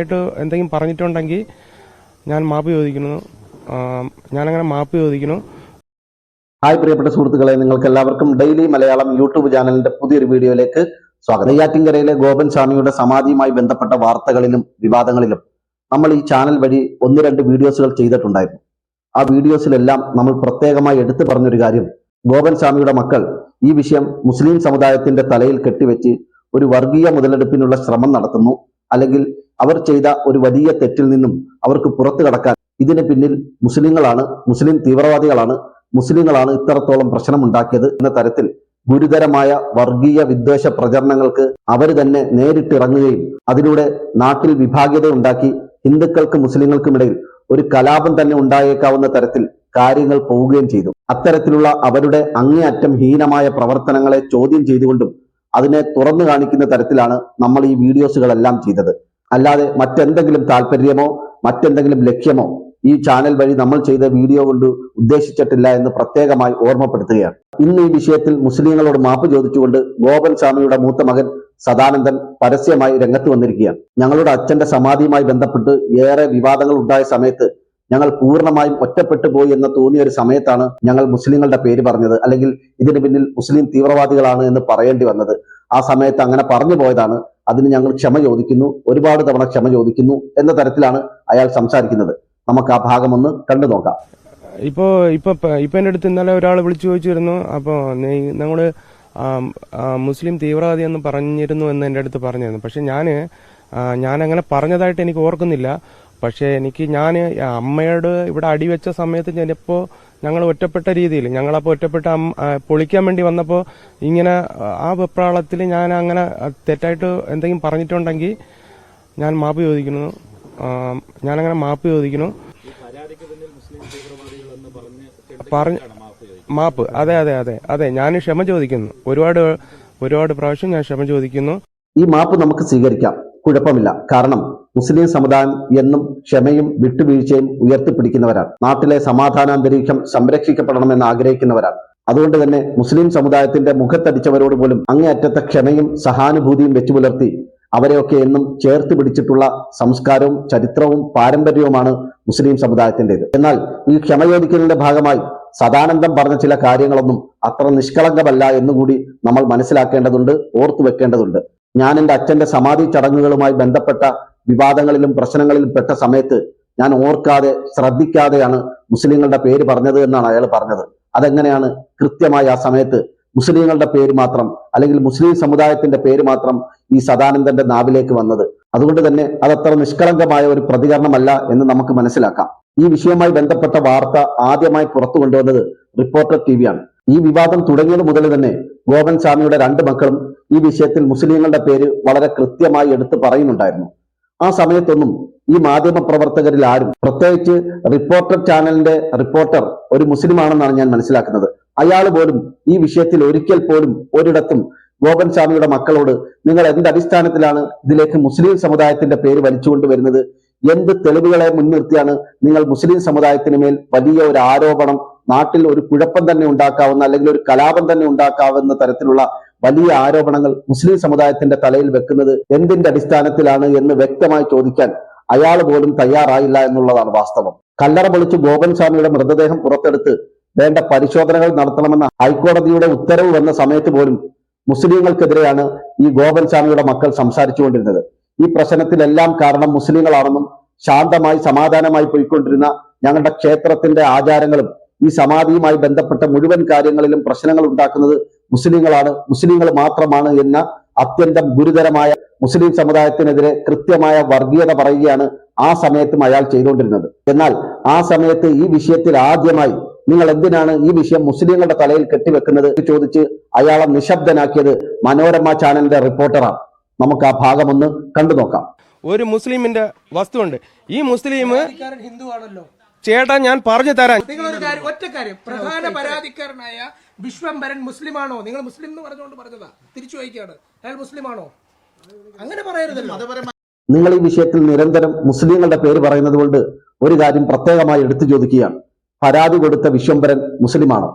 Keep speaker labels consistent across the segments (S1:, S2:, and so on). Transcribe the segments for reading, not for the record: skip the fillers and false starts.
S1: ആയിട്ട് എന്തെങ്കിലും പറഞ്ഞിട്ടുണ്ടെങ്കിൽ ഞാൻ മാപ്പ് ചോദിക്കുന്നു. ഞാനങ്ങനെ മാപ്പ് ചോദിക്കുന്നു.
S2: ഹായ് പ്രിയപ്പെട്ട സുഹൃത്തുക്കളെ, നിങ്ങൾക്ക് എല്ലാവർക്കും ഡെയിലി മലയാളം യൂട്യൂബ് ചാനലിന്റെ പുതിയൊരു വീഡിയോയിലേക്ക് സ്വാഗതം. നെയ്യാറ്റിൻകരയിലെ ഗോപൻ സ്വാമിയുടെ സമാധിയുമായി ബന്ധപ്പെട്ട വാർത്തകളിലും വിവാദങ്ങളിലും നമ്മൾ ഈ ചാനൽ വഴി 1-2 വീഡിയോസുകൾ ചെയ്തിട്ടുണ്ടായിരുന്നു. ആ വീഡിയോസിലെല്ലാം നമ്മൾ പ്രത്യേകമായി എടുത്തു പറഞ്ഞൊരു കാര്യം, ഗോപൻ സ്വാമിയുടെ മക്കൾ ഈ വിഷയം മുസ്ലിം സമുദായത്തിന്റെ തലയിൽ കെട്ടിവെച്ച് ഒരു വർഗീയ മുതലെടുപ്പിനുള്ള ശ്രമം നടത്തുന്നു, അല്ലെങ്കിൽ അവർ ചെയ്ത ഒരു വലിയ തെറ്റിൽ നിന്നും അവർക്ക് പുറത്തു കടക്കാൻ ഇതിന് പിന്നിൽ മുസ്ലിങ്ങളാണ്, മുസ്ലിം തീവ്രവാദികളാണ്, മുസ്ലിങ്ങളാണ് ഇത്രത്തോളം പ്രശ്നമുണ്ടാക്കിയത് എന്ന തരത്തിൽ ഗുരുതരമായ വർഗീയ വിദ്വേഷ പ്രചരണങ്ങൾക്ക് അവർ തന്നെ നേരിട്ടിറങ്ങുകയും അതിലൂടെ നാട്ടിൽ വിഭാഗീയത ഉണ്ടാക്കി ഹിന്ദുക്കൾക്കും മുസ്ലിങ്ങൾക്കുമിടയിൽ ഒരു കലാപം തന്നെ ഉണ്ടായേക്കാവുന്ന തരത്തിൽ കാര്യങ്ങൾ പോവുകയും ചെയ്തു. അത്തരത്തിലുള്ള അവരുടെ അങ്ങേയറ്റം ഹീനമായ പ്രവർത്തനങ്ങളെ ചോദ്യം ചെയ്തുകൊണ്ടും അതിനെ തുറന്നു കാണിക്കുന്ന തരത്തിലാണ് നമ്മൾ ഈ വീഡിയോസുകളെല്ലാം ചെയ്തത്. അല്ലാതെ മറ്റെന്തെങ്കിലും താല്പര്യമോ മറ്റെന്തെങ്കിലും ലക്ഷ്യമോ ഈ ചാനൽ വഴി നമ്മൾ ചെയ്ത വീഡിയോ കൊണ്ട് ഉദ്ദേശിച്ചിട്ടില്ല എന്ന് പ്രത്യേകമായി ഓർമ്മപ്പെടുത്തുകയാണ്. ഇന്ന് ഈ വിഷയത്തിൽ മുസ്ലിങ്ങളോട് മാപ്പ് ചോദിച്ചുകൊണ്ട് ഗോപൻ സ്വാമിയുടെ മൂത്ത മകൻ സദാനന്ദൻ പരസ്യമായി രംഗത്ത് വന്നിരിക്കുകയാണ്. ഞങ്ങളുടെ അച്ഛന്റെ സമാധിയുമായി ബന്ധപ്പെട്ട് ഏറെ വിവാദങ്ങൾ ഉണ്ടായ സമയത്ത് ഞങ്ങൾ പൂർണ്ണമായും ഒറ്റപ്പെട്ടു പോയി എന്ന് തോന്നിയ ഒരു സമയത്താണ് ഞങ്ങൾ മുസ്ലിങ്ങളുടെ പേര് പറഞ്ഞത്, അല്ലെങ്കിൽ ഇതിന് പിന്നിൽ മുസ്ലിം തീവ്രവാദികളാണ് എന്ന് പറയേണ്ടി വന്നത്. ആ സമയത്ത് അങ്ങനെ പറഞ്ഞു പോയതാണ്. അതിന് ഞങ്ങൾ ക്ഷമ ചോദിക്കുന്നു, ഒരുപാട് തവണ ക്ഷമ ചോദിക്കുന്നു എന്ന തരത്തിലാണ് അയാൾ സംസാരിക്കുന്നത്. നമുക്ക് ആ ഭാഗം ഒന്ന് കണ്ടു നോക്കാം.
S1: ഇപ്പൊ എന്റെ അടുത്ത് ഇന്നലെ ഒരാൾ വിളിച്ചു ചോദിച്ചിരുന്നു, അപ്പോ നിങ്ങള് മുസ്ലിം തീവ്രവാദി എന്ന് പറഞ്ഞിരുന്നു എന്ന് എന്റെ അടുത്ത് പറഞ്ഞിരുന്നു. പക്ഷെ ഞാനങ്ങനെ പറഞ്ഞതായിട്ട് എനിക്ക് ഓർക്കുന്നില്ല. പക്ഷെ ഞാൻ അമ്മയോട് ഇവിടെ അടിവെച്ച സമയത്ത് ചിലപ്പോ ഞങ്ങൾ ഒറ്റപ്പെട്ട രീതിയിൽ ഞങ്ങളപ്പോൾ ഒറ്റപ്പെട്ട പൊളിക്കാൻ വേണ്ടി വന്നപ്പോൾ ഇങ്ങനെ ആ വെപ്രാളത്തിൽ ഞാൻ അങ്ങനെ തെറ്റായിട്ട് എന്തെങ്കിലും പറഞ്ഞിട്ടുണ്ടെങ്കിൽ ഞാൻ മാപ്പ് ചോദിക്കുന്നു. ഞാനങ്ങനെ മാപ്പ് ചോദിക്കുന്നു. മാപ്പ് അതെ അതെ അതെ അതെ ഞാൻ ക്ഷമ ചോദിക്കുന്നു. ഒരുപാട് പ്രാവശ്യം ഞാൻ ക്ഷമ ചോദിക്കുന്നു.
S2: ഈ മാപ്പ് നമുക്ക് സ്വീകരിക്കാം, കുഴപ്പമില്ല. കാരണം മുസ്ലിം സമുദായം എന്നും ക്ഷമയും വിട്ടുവീഴ്ചയും ഉയർത്തിപ്പിടിക്കുന്നവരാണ്. നാട്ടിലെ സമാധാനാന്തരീക്ഷം സംരക്ഷിക്കപ്പെടണമെന്ന് ആഗ്രഹിക്കുന്നവരാണ്. അതുകൊണ്ട് തന്നെ മുസ്ലിം സമുദായത്തിന്റെ മുഖത്തടിച്ചവരോട് പോലും അങ്ങേയറ്റത്തെ ക്ഷമയും സഹാനുഭൂതിയും വെച്ചു പുലർത്തി അവരെയൊക്കെ എന്നും ചേർത്ത് പിടിച്ചിട്ടുള്ള സംസ്കാരവും ചരിത്രവും പാരമ്പര്യവുമാണ് മുസ്ലിം സമുദായത്തിൻ്റെത്. എന്നാൽ ഈ ക്ഷമ ചോദിക്കുന്നതിന്റെ ഭാഗമായി സദാനന്ദം പറഞ്ഞ ചില കാര്യങ്ങളൊന്നും അത്ര നിഷ്കളങ്കമല്ല എന്നുകൂടി നമ്മൾ മനസ്സിലാക്കേണ്ടതുണ്ട്, ഓർത്തു വെക്കേണ്ടതുണ്ട്. ഞാൻ എൻ്റെ അച്ഛന്റെ സമാധി ചടങ്ങുകളുമായി ബന്ധപ്പെട്ട വിവാദങ്ങളിലും പ്രശ്നങ്ങളിലും പെട്ട സമയത്ത് ഞാൻ ഓർക്കാതെ ശ്രദ്ധിക്കാതെയാണ് മുസ്ലിങ്ങളുടെ പേര് പറഞ്ഞത് എന്നാണ് അയാൾ പറഞ്ഞത്. അതെങ്ങനെയാണ് കൃത്യമായി ആ സമയത്ത് മുസ്ലിങ്ങളുടെ പേര് മാത്രം, അല്ലെങ്കിൽ മുസ്ലിം സമുദായത്തിന്റെ പേര് മാത്രം ഈ സദാനന്ദന്റെ നാവിലേക്ക് വന്നത്? അതുകൊണ്ട് തന്നെ അതത്ര നിഷ്കളങ്കമായ ഒരു പ്രതികരണമല്ല എന്ന് നമുക്ക് മനസ്സിലാക്കാം. ഈ വിഷയവുമായി ബന്ധപ്പെട്ട വാർത്ത ആദ്യമായി പുറത്തു കൊണ്ടുവന്നത് റിപ്പോർട്ടർ ടിവിയാണ്. ഈ വിവാദം തുടങ്ങിയത് മുതൽ തന്നെ ഗോപൻ സ്വാമിയുടെ 2 മക്കളും ഈ വിഷയത്തിൽ മുസ്ലിങ്ങളുടെ പേര് വളരെ കൃത്യമായി എടുത്തു പറയുന്നുണ്ടായിരുന്നു. ആ സമയത്തൊന്നും ഈ മാധ്യമ പ്രവർത്തകരിൽ ആരും, പ്രത്യേകിച്ച് റിപ്പോർട്ടർ ചാനലിന്റെ റിപ്പോർട്ടർ ഒരു മുസ്ലിമാണെന്നാണ് ഞാൻ മനസ്സിലാക്കുന്നത്, അയാൾ പോലും ഈ വിഷയത്തിൽ ഒരിക്കൽ പോലും ഒരിടത്തും ഗോപൻ സ്വാമിയുടെ മക്കളോട് നിങ്ങൾ എന്ത് അടിസ്ഥാനത്തിലാണ് ഇതിലേക്ക് മുസ്ലിം സമുദായത്തിന്റെ പേര് വലിച്ചുകൊണ്ടുവരുന്നത്, എന്ത് തെളിവുകളെ മുൻനിർത്തിയാണ് നിങ്ങൾ മുസ്ലിം സമുദായത്തിന് മേൽ വലിയ ഒരു ആരോപണം, നാട്ടിൽ ഒരു കുഴപ്പം തന്നെ ഉണ്ടാക്കാവുന്ന, അല്ലെങ്കിൽ ഒരു കലാപം തന്നെ ഉണ്ടാക്കാവുന്ന തരത്തിലുള്ള വലിയ ആരോപണങ്ങൾ മുസ്ലിം സമുദായത്തിന്റെ തലയിൽ വെക്കുന്നത് എന്തിന്റെ അടിസ്ഥാനത്തിലാണ് എന്ന് വ്യക്തമായി ചോദിക്കാൻ അയാൾ പോലും തയ്യാറായില്ല എന്നുള്ളതാണ് വാസ്തവം. കല്ലറ പൊളിച്ച് ഗോപൻ സ്വാമിയുടെ മൃതദേഹം പുറത്തെടുത്ത് വേണ്ട പരിശോധനകൾ നടത്തണമെന്ന ഹൈക്കോടതിയുടെ ഉത്തരവ് വന്ന സമയത്ത് പോലും മുസ്ലിങ്ങൾക്കെതിരെയാണ് ഈ ഗോപൻ സ്വാമിയുടെ മക്കൾ സംസാരിച്ചുകൊണ്ടിരുന്നത്. ഈ പ്രശ്നത്തിലെല്ലാം കാരണം മുസ്ലിങ്ങളാണെന്നും ശാന്തമായി സമാധാനമായി പോയിക്കൊണ്ടിരുന്ന ഞങ്ങളുടെ ക്ഷേത്രത്തിന്റെ ആചാരങ്ങളും ഈ സമാധിയുമായി ബന്ധപ്പെട്ട മുഴുവൻ കാര്യങ്ങളിലും പ്രശ്നങ്ങൾ ഉണ്ടാക്കുന്നത് മുസ്ലിങ്ങളാണ്, മുസ്ലിങ്ങൾ മാത്രമാണ് എന്ന അത്യന്തം ഗുരുതരമായ മുസ്ലിം സമുദായത്തിനെതിരെ കൃത്യമായ വർഗീയത പറയുകയാണ് ആ സമയത്തും അയാൾ ചെയ്തുകൊണ്ടിരുന്നത്. എന്നാൽ ആ സമയത്ത് ഈ വിഷയത്തിൽ ആദ്യമായി നിങ്ങൾ എന്തിനാണ് ഈ വിഷയം മുസ്ലിങ്ങളുടെ തലയിൽ കെട്ടിവെക്കുന്നത് ചോദിച്ച് അയാളെ നിശബ്ദനാക്കിയത് മനോരമ ചാനലിന്റെ റിപ്പോർട്ടറാണ്. നമുക്ക് ആ ഭാഗം ഒന്ന് കണ്ടു നോക്കാം.
S1: ഒരു മുസ്ലിമിന്റെ വസ്തുണ്ട്, ഈ മുസ്ലിം
S3: ഹിന്ദു ആണല്ലോ
S1: ചേട്ടാ, ഞാൻ പറഞ്ഞു തരാം.
S3: നിങ്ങളൊരു കാര്യം, ഒറ്റ കാര്യം, പ്രധാന പരാതിക്കാരനായ വിശ്വംഭരൻ മുസ്ലിമാണോ? നിങ്ങൾ മുസ്ലിം എന്ന് പറഞ്ഞുകൊണ്ട് പറഞ്ഞതാ, തിരിച്ചു വയ്ക്കാണ്. അയാൾ മുസ്ലിമാണോ? അങ്ങനെ പറയരുതല്ലോ.
S2: നിങ്ങൾ ഈ വിഷയത്തിൽ നിരന്തരം മുസ്ലിങ്ങളുടെ പേര് പറയുന്നത് കൊണ്ട് ഒരു കാര്യം പ്രത്യേകമായി എടുത്തു ചോദിക്കുകയാണ്. പരാതി കൊടുത്ത വിശ്വംഭരൻ മുസ്ലിമാണോ?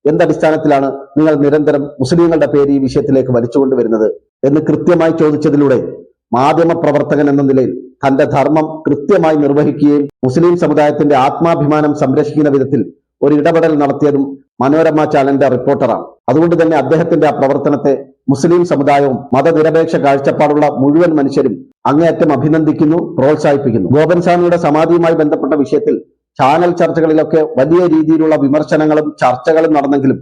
S2: എന്തടിസ്ഥാനത്തിലാണ് നിങ്ങൾ നിരന്തരം മുസ്ലിങ്ങളുടെ പേര് ഈ വിഷയത്തിലേക്ക് വലിച്ചുകൊണ്ടുവരുന്നത് എന്ന് കൃത്യമായി ചോദിച്ചതിലൂടെ മാധ്യമ പ്രവർത്തകൻ എന്ന നിലയിൽ തന്റെ ധർമ്മം കൃത്യമായി നിർവഹിക്കുകയും മുസ്ലിം സമുദായത്തിന്റെ ആത്മാഭിമാനം സംരക്ഷിക്കുന്ന വിധത്തിൽ ഒരു ഇടപെടൽ നടത്തിയതും മനോരമ ചാനലിന്റെ റിപ്പോർട്ടറാണ്. അതുകൊണ്ട് തന്നെ അദ്ദേഹത്തിന്റെ ആ പ്രവർത്തനത്തെ മുസ്ലിം സമുദായവും മതനിരപേക്ഷ കാഴ്ചപ്പാടുള്ള മുഴുവൻ മനുഷ്യരും അങ്ങേയറ്റം അഭിനന്ദിക്കുന്നു, പ്രോത്സാഹിപ്പിക്കുന്നു. ഗോപൻ സ്വാമിയുടെ സമാധിയുമായി ബന്ധപ്പെട്ട വിഷയത്തിൽ ചാനൽ ചർച്ചകളിലൊക്കെ വലിയ രീതിയിലുള്ള വിമർശനങ്ങളും ചർച്ചകളും നടന്നെങ്കിലും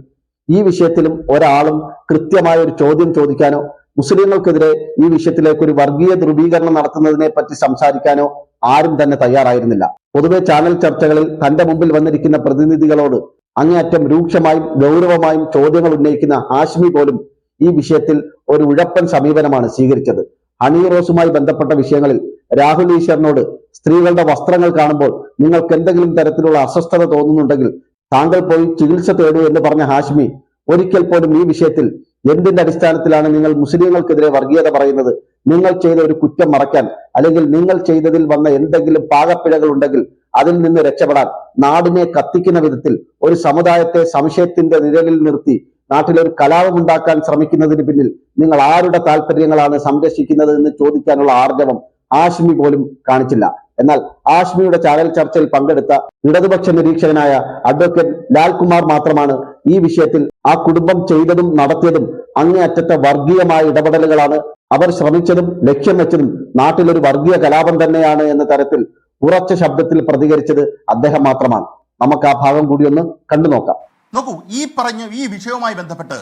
S2: ഈ വിഷയത്തിലും ഒരാളും കൃത്യമായ ഒരു ചോദ്യം ചോദിക്കാനോ മുസ്ലിങ്ങൾക്കെതിരെ ഈ വിഷയത്തിലേക്ക് ഒരു വർഗീയ ധ്രുവീകരണം നടത്തുന്നതിനെ പറ്റി സംസാരിക്കാനോ ആരും തന്നെ തയ്യാറായിരുന്നില്ല. പൊതുവെ ചാനൽ ചർച്ചകളിൽ തന്റെ മുമ്പിൽ വന്നിരിക്കുന്ന പ്രതിനിധികളോട് അങ്ങേയറ്റം രൂക്ഷമായും ഗൗരവമായും ചോദ്യങ്ങൾ ഉന്നയിക്കുന്ന ഹാഷ്മി പോലും ഈ വിഷയത്തിൽ ഒരു ഉഴപ്പൻ സമീപനമാണ് സ്വീകരിച്ചത്. ഹണി റോസുമായി ബന്ധപ്പെട്ട വിഷയങ്ങളിൽ രാഹുൽ ഈശ്വറിനോട് സ്ത്രീകളുടെ വസ്ത്രങ്ങൾ കാണുമ്പോൾ നിങ്ങൾക്ക് എന്തെങ്കിലും തരത്തിലുള്ള അസ്വസ്ഥത തോന്നുന്നുണ്ടെങ്കിൽ താങ്കൾ പോയി ചികിത്സ തേടൂ എന്ന് പറഞ്ഞ ഹാഷ്മി ഒരിക്കൽ പോലും ഈ വിഷയത്തിൽ എന്തിന്റെ അടിസ്ഥാനത്തിലാണ് നിങ്ങൾ മുസ്ലിങ്ങൾക്കെതിരെ വർഗീയത പറയുന്നത്, നിങ്ങൾ ചെയ്ത ഒരു കുറ്റം മറയ്ക്കാൻ അല്ലെങ്കിൽ നിങ്ങൾ ചെയ്തതിൽ വന്ന എന്തെങ്കിലും പാകപ്പിഴകൾ ഉണ്ടെങ്കിൽ അതിൽ നിന്ന് രക്ഷപ്പെടാൻ നാടിനെ കത്തിക്കുന്ന വിധത്തിൽ ഒരു സമുദായത്തെ സംശയത്തിന്റെ നിഴലിൽ നിർത്തി നാട്ടിലൊരു കലാപമുണ്ടാക്കാൻ ശ്രമിക്കുന്നതിന് പിന്നിൽ നിങ്ങൾ ആരുടെ താല്പര്യങ്ങളാണ് സംരക്ഷിക്കുന്നത് എന്ന് ചോദിക്കാനുള്ള ആർജവം ഹാഷ്മി പോലും കാണിച്ചില്ല. എന്നാൽ ഹാഷ്മിയുടെ ചാനൽ ചർച്ചയിൽ പങ്കെടുത്ത ഇടതുപക്ഷ നിരീക്ഷകനായ അഡ്വക്കേറ്റ് ലാൽകുമാർ മാത്രമാണ് ഈ വിഷയത്തിൽ ആ കുടുംബം ചെയ്തതും നടത്തിയതും അങ്ങേയറ്റത്തെ വർഗീയമായ ഇടപെടലുകളാണ്, അവർ ശ്രമിച്ചതും ലക്ഷ്യം വെച്ചതും നാട്ടിലൊരു വർഗീയ കലാപം തന്നെയാണ് എന്ന തരത്തിൽ ഉറച്ച ശബ്ദത്തിൽ പ്രതികരിച്ചത് അദ്ദേഹം മാത്രമാണ്. നമുക്ക് ആ ഭാഗം കൂടി ഒന്ന് കണ്ടു നോക്കാം.
S4: നോക്കൂ, ഈ വിഷയവുമായി ബന്ധപ്പെട്ട്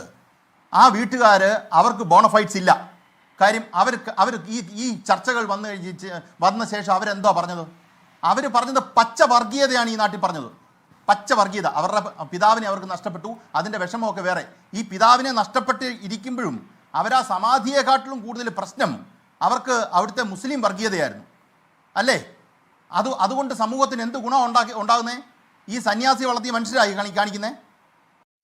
S4: ആ വീട്ടുകാര് അവർക്ക് ബോണഫൈറ്റ്സ് ഇല്ല. കാര്യം അവർ ഈ ചർച്ചകൾ വന്ന ശേഷം അവരെന്തോ പറഞ്ഞത്? അവർ പറഞ്ഞത് പച്ച വർഗീയതയാണ് ഈ നാട്ടിൽ പറഞ്ഞത്. പച്ച വർഗീയത. അവരുടെ പിതാവിനെ അവർക്ക് നഷ്ടപ്പെട്ടു, അതിൻ്റെ വിഷമമൊക്കെ വേറെ. ഈ പിതാവിനെ നഷ്ടപ്പെട്ട് ഇരിക്കുമ്പോഴും അവരാ സമാധിയെക്കാട്ടിലും കൂടുതൽ പ്രശ്നം അവർക്ക് അവിടുത്തെ മുസ്ലിം വർഗീയതയായിരുന്നു അല്ലേ? അതുകൊണ്ട് സമൂഹത്തിന് എന്ത് ഗുണം ഉണ്ടാകുന്നേ? ഈ സന്യാസി വളർത്തിയ മനുഷ്യരായി കാണിക്കുന്നേ.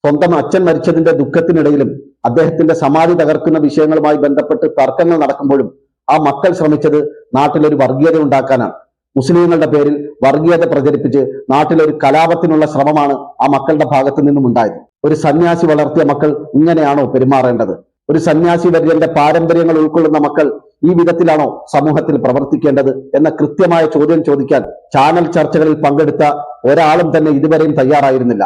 S2: സ്വന്തം അച്ഛൻ മരിച്ചതിന്റെ ദുഃഖത്തിനിടയിലും അദ്ദേഹത്തിന്റെ സമാധി തകർക്കുന്ന വിഷയങ്ങളുമായി ബന്ധപ്പെട്ട് തർക്കങ്ങൾ നടക്കുമ്പോഴും ആ മക്കൾ ശ്രമിച്ചത് നാട്ടിലൊരു വർഗീയത ഉണ്ടാക്കാനാണ്. മുസ്ലിങ്ങളുടെ പേരിൽ വർഗീയത പ്രചരിപ്പിച്ച് നാട്ടിലൊരു കലാപത്തിനുള്ള ശ്രമമാണ് ആ മക്കളുടെ ഭാഗത്തു നിന്നും ഉണ്ടായത്. ഒരു സന്യാസി വളർത്തിയ മക്കൾ ഇങ്ങനെയാണോ പെരുമാറേണ്ടത്? ഒരു സന്യാസി വര്യന്റെ പാരമ്പര്യങ്ങൾ ഉൾക്കൊള്ളുന്ന മക്കൾ ഈ വിധത്തിലാണോ സമൂഹത്തിൽ പ്രവർത്തിക്കേണ്ടത് എന്ന കൃത്യമായ ചോദ്യം ചോദിക്കാൻ ചാനൽ ചർച്ചകളിൽ പങ്കെടുത്ത ഒരാളും തന്നെ ഇതുവരെയും തയ്യാറായിരുന്നില്ല.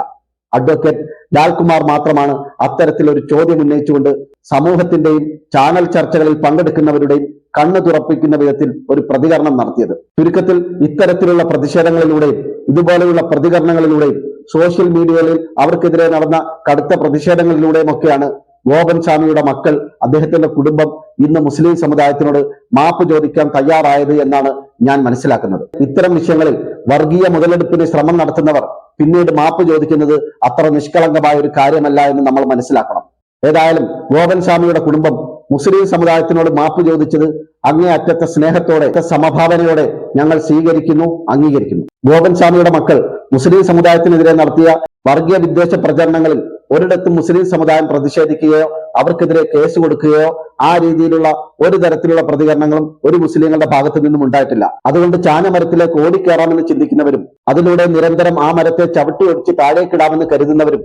S2: അഡ്വക്കേറ്റ് ലാൽകുമാർ മാത്രമാണ് അത്തരത്തിലൊരു ചോദ്യം ഉന്നയിച്ചുകൊണ്ട് സമൂഹത്തിന്റെയും ചാനൽ ചർച്ചകളിൽ പങ്കെടുക്കുന്നവരുടെയും കണ്ണു തുറപ്പിക്കുന്ന വിധത്തിൽ ഒരു പ്രതികരണം നടത്തിയത്. ചുരുക്കത്തിൽ ഇത്തരത്തിലുള്ള പ്രതിഷേധങ്ങളിലൂടെയും ഇതുപോലെയുള്ള പ്രതികരണങ്ങളിലൂടെയും സോഷ്യൽ മീഡിയകളിൽ അവർക്കെതിരെ നടന്ന കടുത്ത പ്രതിഷേധങ്ങളിലൂടെയും ഒക്കെയാണ് ഗോപൻ സ്വാമിയുടെ മക്കൾ, അദ്ദേഹത്തിന്റെ കുടുംബം ഇന്ന് മുസ്ലിം സമുദായത്തിനോട് മാപ്പ് ചോദിക്കാൻ തയ്യാറായത് എന്നാണ് ഞാൻ മനസ്സിലാക്കുന്നത്. ഇത്തരം വിഷയങ്ങളിൽ വർഗീയ മുതലെടുപ്പിന് ശ്രമം നടത്തുന്നവർ പിന്നീട് മാപ്പ് ചോദിക്കുന്നത് അത്ര നിഷ്കളങ്കമായ ഒരു കാര്യമല്ല എന്ന് നമ്മൾ മനസ്സിലാക്കണം. ഏതായാലും ഗോപൻ സ്വാമിയുടെ കുടുംബം മുസ്ലിം സമുദായത്തിനോട് മാപ്പ് ചോദിച്ചത് അങ്ങേയറ്റത്തെ സ്നേഹത്തോടെ, സമഭാവനയോടെ ഞങ്ങൾ സ്വീകരിക്കുന്നു, അംഗീകരിക്കുന്നു. ഗോപൻ സ്വാമിയുടെ മക്കൾ മുസ്ലിം സമുദായത്തിനെതിരെ നടത്തിയ വർഗീയ വിദ്വേഷ പ്രചരണങ്ങളിൽ ഒരിടത്തും മുസ്ലിം സമുദായം പ്രതിഷേധിക്കുകയോ അവർക്കെതിരെ കേസ് കൊടുക്കുകയോ ആ രീതിയിലുള്ള ഒരു തരത്തിലുള്ള പ്രതികരണങ്ങളും ഒരു മുസ്ലിങ്ങളുടെ ഭാഗത്തു നിന്നും ഉണ്ടായിട്ടില്ല. അതുകൊണ്ട് ചാനമരത്തിലേക്ക് ഓടിക്കയറാമെന്ന് ചിന്തിക്കുന്നവരും അതിലൂടെ നിരന്തരം ആ മരത്തെ ചവിട്ടി ഒടിച്ച് താഴേക്കിടാമെന്ന് കരുതുന്നവരും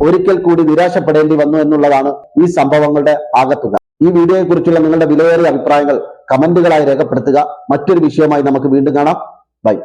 S2: ഒരിക്കൽ കൂടി നിരാശപ്പെടേണ്ടി വന്നു എന്നുള്ളതാണ് ഈ സംഭവങ്ങളുടെ ആകത്തുക. ഈ വീഡിയോയെ കുറിച്ചുള്ള നിങ്ങളുടെ വിലയേറിയ അഭിപ്രായങ്ങൾ കമന്റുകളായി രേഖപ്പെടുത്തുക. മറ്റൊരു വിഷയമായി നമുക്ക് വീണ്ടും കാണാം. ബൈ.